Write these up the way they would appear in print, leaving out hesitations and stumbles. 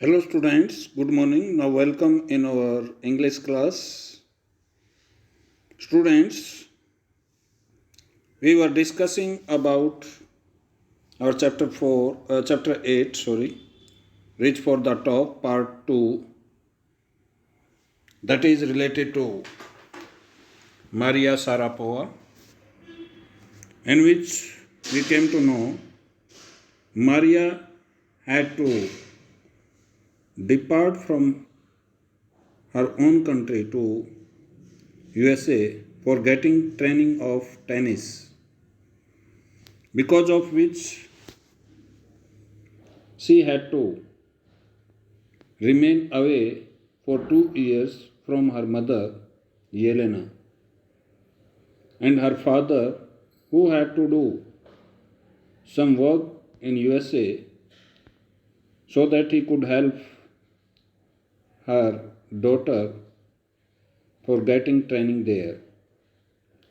Hello students, good morning. Now welcome in our English class. Students, we were discussing about our chapter 8, Reach for the Top, part 2, that is related to Maria Sharapova, in which we came to know Maria had to depart from her own country to USA for getting training of tennis, because of which she had to remain away for 2 years from her mother, Yelena, and her father, who had to do some work in USA so that he could help her daughter for getting training there.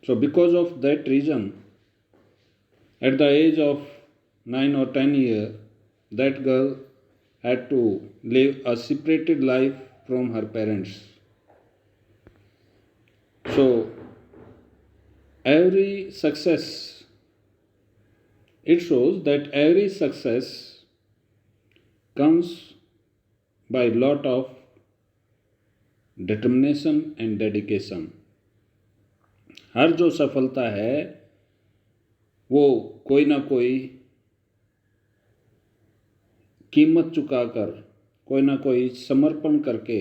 So, because of that reason, at the age of 9 or 10 years, that girl had to live a separated life from her parents. So, every success, it shows that every success comes by lot of determination and dedication. हर जो सफलता है वो कोई ना कोई कीमत चुकाकर, कोई ना कोई समर्पण करके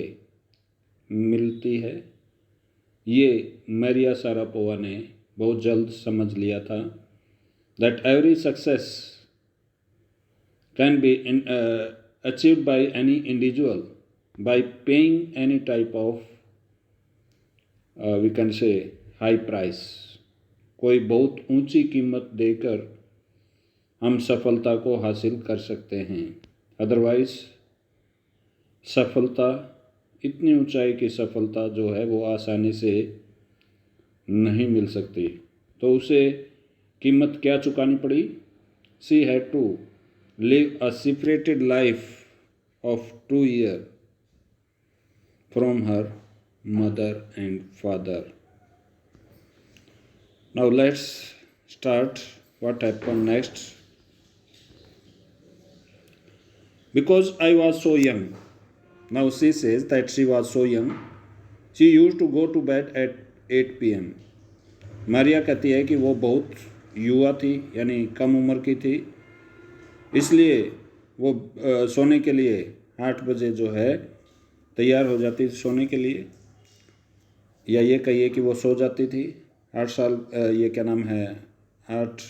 मिलती है। ये मारिया शारापोवा ने बहुत जल्द समझ लिया था that every success can be achieved by any individual by paying any type of we can say high price. कोई बहुत ऊंची कीमत देकर हम सफलता को हासिल कर सकते हैं, अदरवाइज सफलता, इतनी ऊंचाई की सफलता जो है वो आसानी से नहीं मिल सकती। तो उसे कीमत क्या चुकानी पड़ी? She had to live a separated life of 2 years from her mother and father. Now let's start what happened next. Because I was so young. Now she says that she was so young. She used to go to bed at 8 p.m. Maria कहती है कि वो बहुत युवा थी, यानी कम उम्र की थी, इसलिए वो सोने के लिए 8 बजे जो है तैयार हो जाती थी सोने के लिए, या ये कहिए कि वो सो जाती थी। 8 साल ये क्या नाम है 8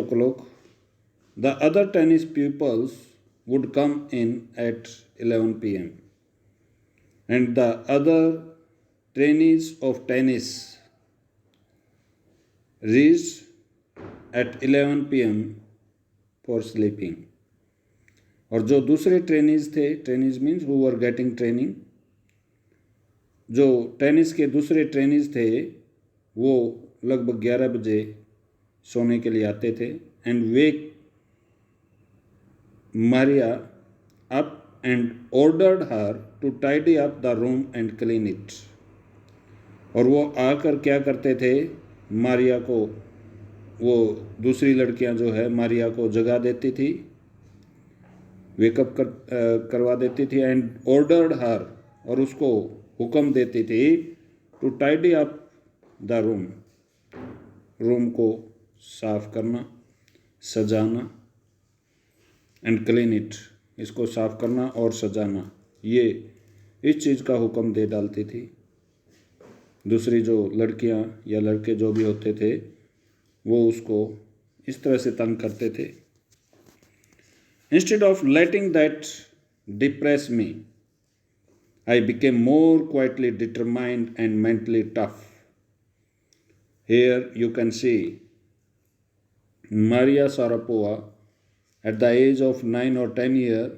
o'clock. The other tennis pupils would come in at 11 p.m. and the other trainees of tennis reached at 11 p.m. for sleeping. और जो दूसरे ट्रेनीज थे, trainees means who were getting training, जो टेनिस के दूसरे ट्रेनीज थे वो लगभग 11 बजे सोने के लिए आते थे and wake Maria up and ordered her to tidy up the room and clean it. और वो आकर क्या करते थे, मारिया को, वो दूसरी लड़कियां जो है मारिया को जगा देती थी, वेकअप करवा देती थी एंड ऑर्डर्ड हर, और उसको हुक्म देती थी to tidy up the room, room को साफ करना, सजाना, एंड क्लीन इट, इसको साफ करना और सजाना, ये इस चीज़ का हुक्म दे डालती थी। दूसरी जो लड़कियां या लड़के जो भी होते थे वो उसको इस तरह से तंग करते थे। Instead of letting that depress me, I became more quietly determined and mentally tough. Here you can see Maria Sharapova at the age of 9 or 10 years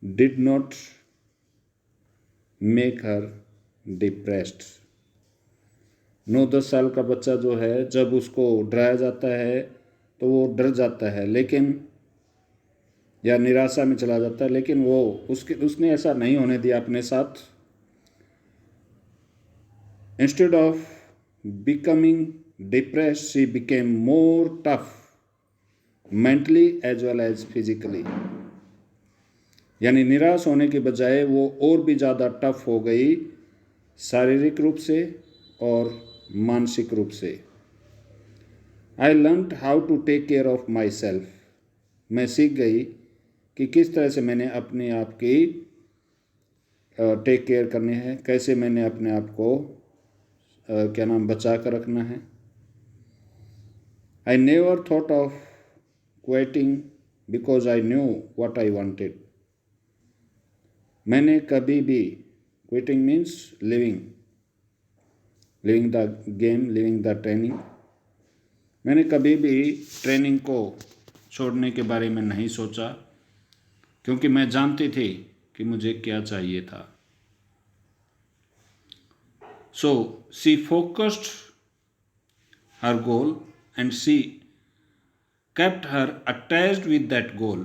did not make her depressed. 9-10 साल का बच्चा जो है जब उसको डराया जाता है तो वो डर जाता है, लेकिन या निराशा में चला जाता है, लेकिन वो उसने ऐसा नहीं होने दिया अपने साथ। Instead of becoming depressed she became more tough mentally as well as physically. यानी निराश होने के बजाय वो और भी ज़्यादा टफ हो गई, शारीरिक रूप से और मानसिक रूप से। I learned how to take care of myself. मैं सीख गई कि किस तरह से मैंने अपने आप की टेक केयर करनी है, कैसे मैंने अपने आप को बचा कर रखना है। I never thought of quitting because I knew what I wanted. मैंने कभी भी, quitting means living the game, living the training, मैंने कभी भी ट्रेनिंग को छोड़ने के बारे में नहीं सोचा, क्योंकि मैं जानती थी कि मुझे क्या चाहिए था। So she focused her goal and she kept her attached with that goal।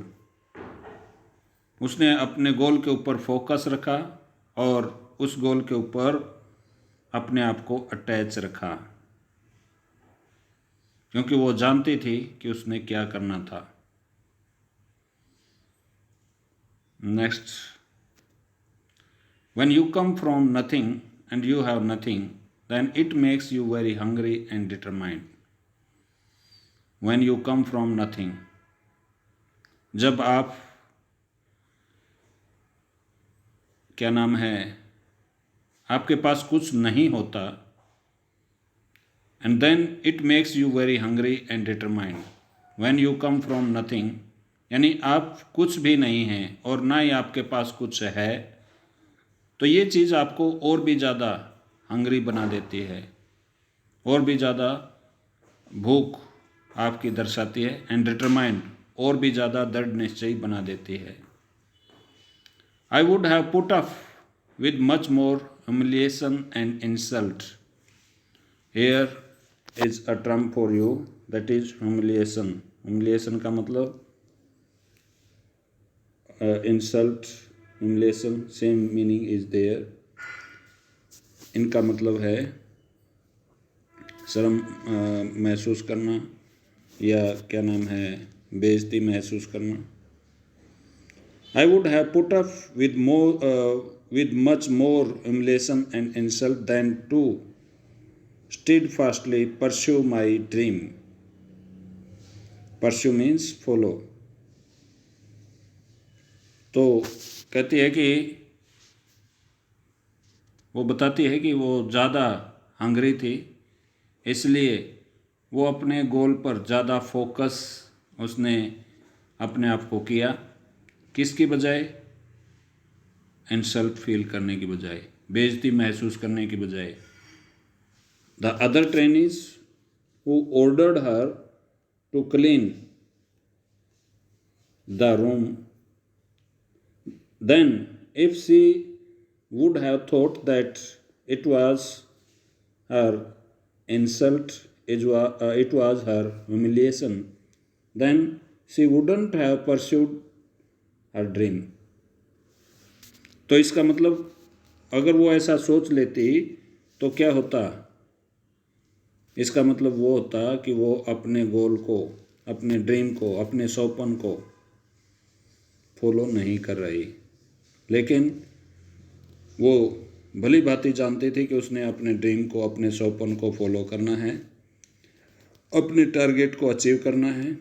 उसने अपने गोल के ऊपर फोकस रखा और उस गोल के ऊपर अपने आप को अटैच रखा, क्योंकि वो जानती थी कि उसने क्या करना था। Next, when you come from nothing and you have nothing, then it makes you very hungry and determined। when you come from nothing, जब आप आपके पास कुछ नहीं होता, and then it makes you very hungry and determined। when you come from nothing, यानी आप कुछ भी नहीं हैं और ना ही आपके पास कुछ है, तो ये चीज़ आपको और भी ज़्यादा हंग्री बना देती है, और भी ज़्यादा भूख आपकी दर्शाती है, एंड डिटरमाइंड और भी ज़्यादा दृढ़ निश्चयी बना देती है। I would have put up with much more humiliation and insult. Here is a term for you, that is humiliation. Humiliation का मतलब insult, humiliation same meaning is there. इनका मतलब है शर्म महसूस करना या बेइज्जती महसूस करना। I would have put up with much more humiliation and insult than to steadfastly pursue my dream। pursue means follow। तो कहती है कि वो बताती है कि वो ज़्यादा हंग्री थी, इसलिए वो अपने गोल पर ज़्यादा फोकस उसने अपने आप को किया, किसकी बजाय? इंसल्ट फील करने की बजाय, बेइज्जती महसूस करने की बजाय। The other trainees who ordered her to clean the room, then if she would have thought that it was her insult, it was her humiliation, then she wouldn't have pursued her dream। तो इसका मतलब अगर वो ऐसा सोच लेती तो क्या होता? इसका मतलब वो होता कि वो अपने गोल को, अपने ड्रीम को, अपने सपन को फॉलो नहीं कर रही। लेकिन वो भली भांति जानती थी कि उसने अपने ड्रीम को, अपने सपन को फॉलो करना है, अपने टारगेट को अचीव करना है,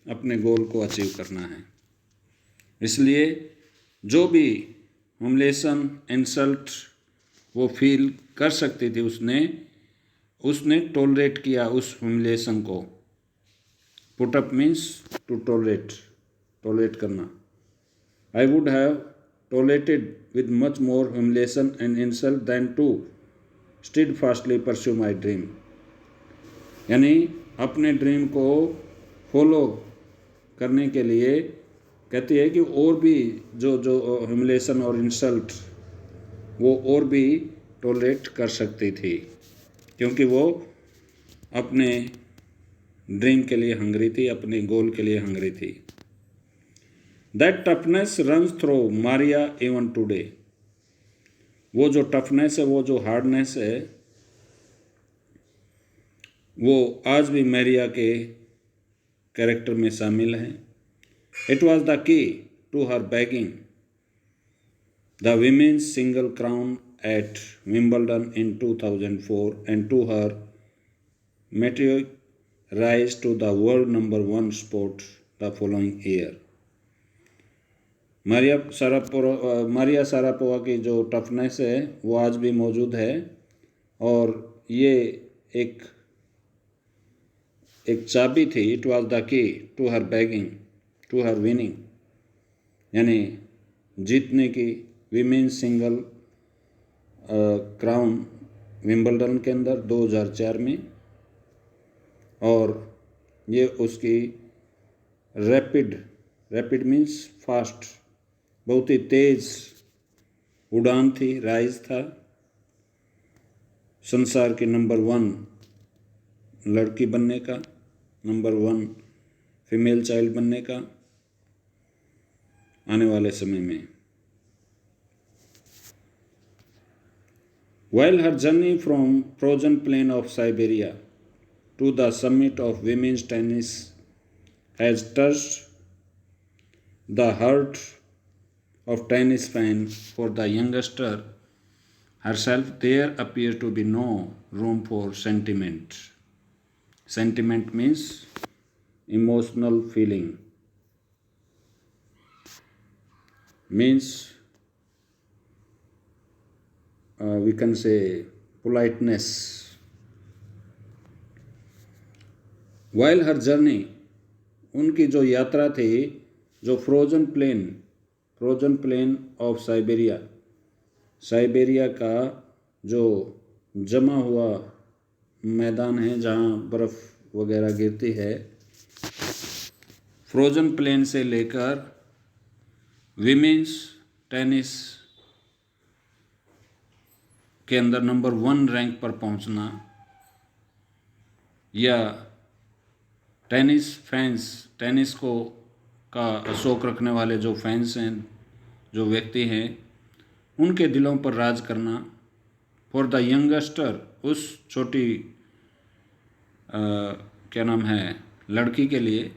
अपने गोल को अचीव करना है। इसलिए जो भी ह्यूमिलिएशन, इंसल्ट वो फील कर सकती थी, उसने टॉलरेट किया उस ह्यूमिलिएशन को। Put up means to tolerate करना। I would have tolerated with much more humiliation and insult than to steadfastly pursue my dream. यानी अपने ड्रीम को फॉलो करने के लिए कहती है कि और भी जो ह्यूमिलिएशन और इंसल्ट वो और भी टॉलरेट कर सकती थी, क्योंकि वो अपने ड्रीम के लिए हंग्री थी, अपने गोल के लिए हंग्री थी। That toughness runs through Maria even today. वो जो टफनेस है, वो जो हार्डनेस है, वो आज भी मारिया के कैरेक्टर में शामिल है। It was the key to her bagging the women's single crown at Wimbledon in 2004 and to her meteoric rise to the world number one sport the following year। Maria Sharapova की जो toughness है वो आज भी मौजूद है, और ये एक चाबी थी। It was the key to her bagging to her winning, यानी जीतने की विमेन्स सिंगल क्राउन विंबलडन के अंदर 2004 में, और ये उसकी रैपिड मीन्स फास्ट, बहुत ही तेज उड़ान थी, राइज था संसार की नंबर 1 लड़की बनने का, नंबर 1 फीमेल चाइल्ड बनने का आने वाले समय में। While her journey from frozen plain of Siberia to the summit of women's tennis has touched the heart of tennis fans, for the youngster herself there appears to be no room for sentiment. Sentiment means emotional feeling, means we can say politeness। While her journey, उनकी जो यात्रा थी, जो frozen plane of Siberia का जो जमा हुआ मैदान है जहाँ बर्फ़ वगैरह गिरती है, फ्रोजन प्लेन से लेकर विमेंस टेनिस के अंदर नंबर 1 रैंक पर पहुंचना, या टेनिस को का शौक रखने वाले जो फैंस हैं, जो व्यक्ति हैं, उनके दिलों पर राज करना। फॉर द यंगस्टर, उस छोटी क्या नाम है लड़की के लिए,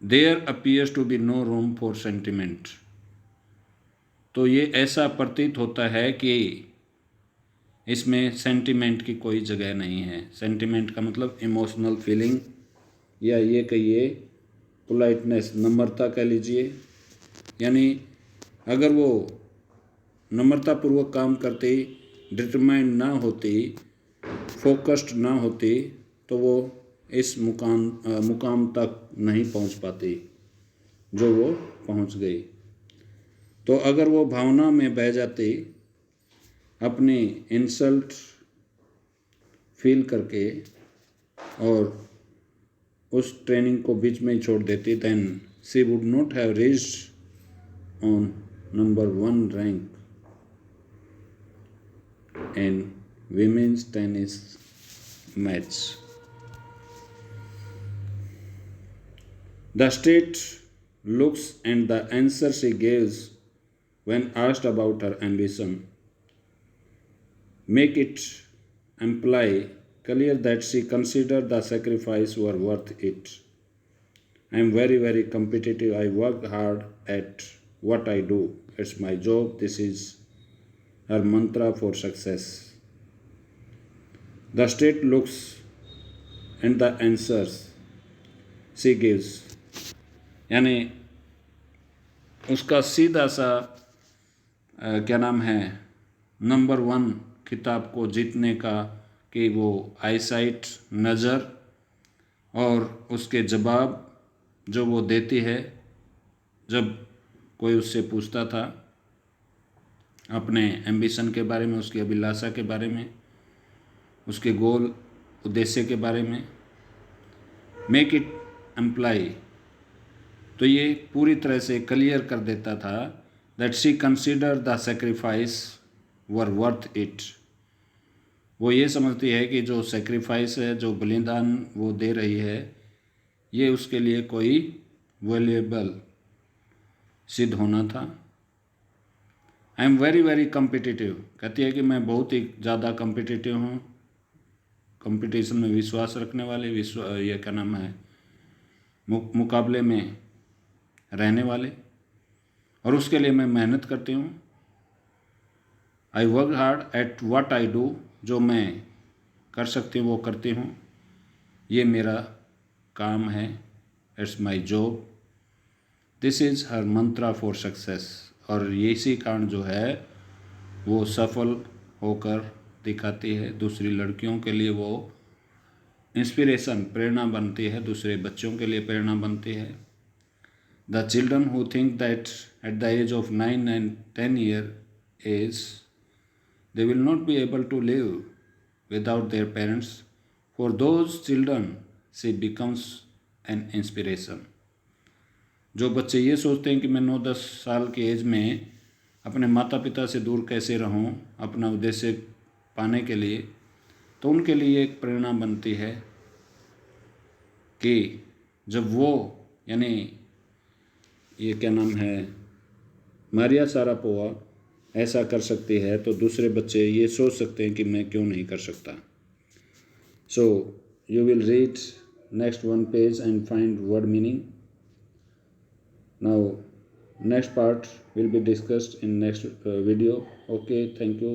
there appears to be no room for sentiment. तो ये ऐसा प्रतीत होता है कि इसमें सेंटिमेंट की कोई जगह नहीं है। सेंटिमेंट का मतलब इमोशनल फीलिंग, या ये कहिए पोलाइटनेस, नम्रता कह लीजिए। यानी अगर वो नम्रतापूर्वक काम करती, डिटरमाइंड ना होती, फोकस्ड ना होती, तो वो इस मुकाम तक नहीं पहुंच पाती जो वो पहुंच गई। तो अगर वो भावना में बह जाती, अपनी इंसल्ट फील करके, और उस ट्रेनिंग को बीच में ही छोड़ देती, then she would not have reached on number 1 rank in women's tennis match. The state looks and the answer she gives when asked about her ambition make it imply clear that she considered the sacrifice were worth it. I am very, very competitive. I work hard at what I do. It's my job. This is her mantra for success. The state looks and the answers she gives, यानी उसका सीधा सा क्या नाम है number 1 खिताब को जीतने का, कि वो आईसाइट, नज़र, और उसके जवाब जो वो देती है जब कोई उससे पूछता था अपने एम्बिशन के बारे में, उसकी अभिलाषा के बारे में, उसके गोल उद्देश्य के बारे में। मेक इट एम्प्लाई, तो ये पूरी तरह से क्लियर कर देता था that she consider the sacrifice were worth it. वो ये समझती है कि जो सेक्रीफाइस है, जो बलिदान वो दे रही है, ये उसके लिए कोई वैल्यूएबल सिद्ध होना था। I am very very competitive, कहती है कि मैं बहुत ही ज़्यादा कम्पिटिटिव हूँ, कंपटीशन में विश्वास रखने वाले, ये क्या नाम है, मुकाबले में रहने वाले, और उसके लिए मैं मेहनत करती हूँ। I work hard at what I do, जो मैं कर सकती हूँ वो करती हूँ, ये मेरा काम है, it's my job. This is her Mantra for success, और ये इसी कारण जो है वो सफल होकर दिखाती है। दूसरी लड़कियों के लिए वो इंस्पिरेशन, प्रेरणा बनती है, दूसरे बच्चों के लिए प्रेरणा बनती है। The children who think that at the age of 9 and 10 year age they will not be able to live without their parents, for those children she becomes an inspiration। जो बच्चे ये सोचते हैं कि मैं 9-10 साल की एज में अपने माता पिता से दूर कैसे रहूं अपना उद्देश्य पाने के लिए, तो उनके लिए एक प्रेरणा बनती है कि जब वो, यानी ये क्या नाम है, मारिया शारापोवा ऐसा कर सकती है, तो दूसरे बच्चे ये सोच सकते हैं कि मैं क्यों नहीं कर सकता। So you will read next 1 page and find word meaning. Now next part will be discussed in next video. Okay, thank you.